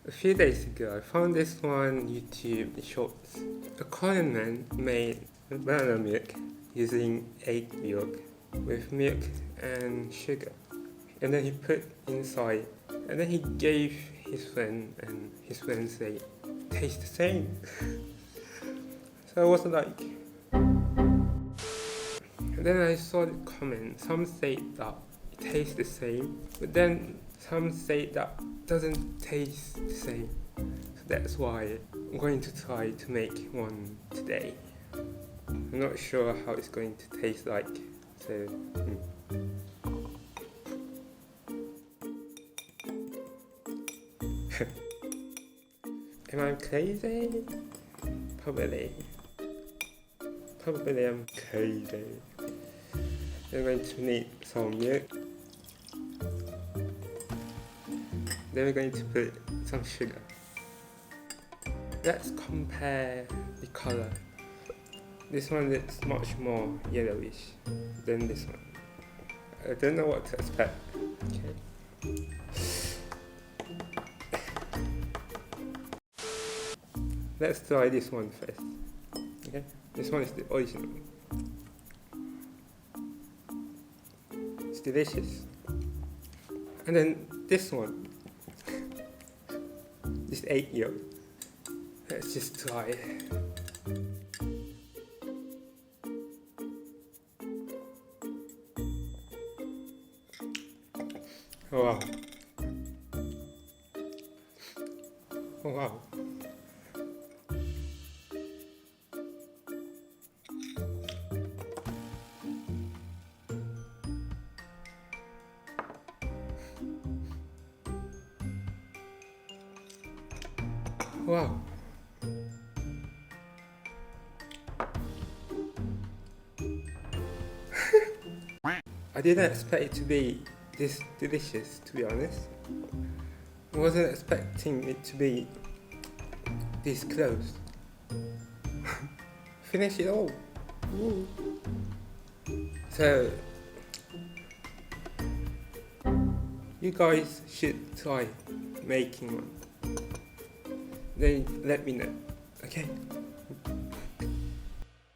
A few days ago, I found this one YouTube shorts. A Korean man made banana milk using egg yolk with milk and sugar, and then he put inside, and then he gave his friend, and his friend said, "Tastes the same." So I was like, and then I saw the comments. Some say that it tastes the same, but then some say that doesn't taste the same. So that's why I'm going to try to make one today. I'm not sure how it's going to taste like, so Am I crazy? Probably I'm crazy. I'm going to need some milk. Then we're going to put some sugar. Let's compare the color. This one is much more yellowish than this one. I don't know what to expect. Okay. Let's try this one first. Okay, this one is the original. It's delicious. And then this one, this egg yolk. Let's just try it. Oh wow. Oh wow. Wow. I didn't expect it to be this delicious, to be honest. I wasn't expecting it to be this close. Finish it all. Woo. So, you guys should try making one. Then let me know, okay?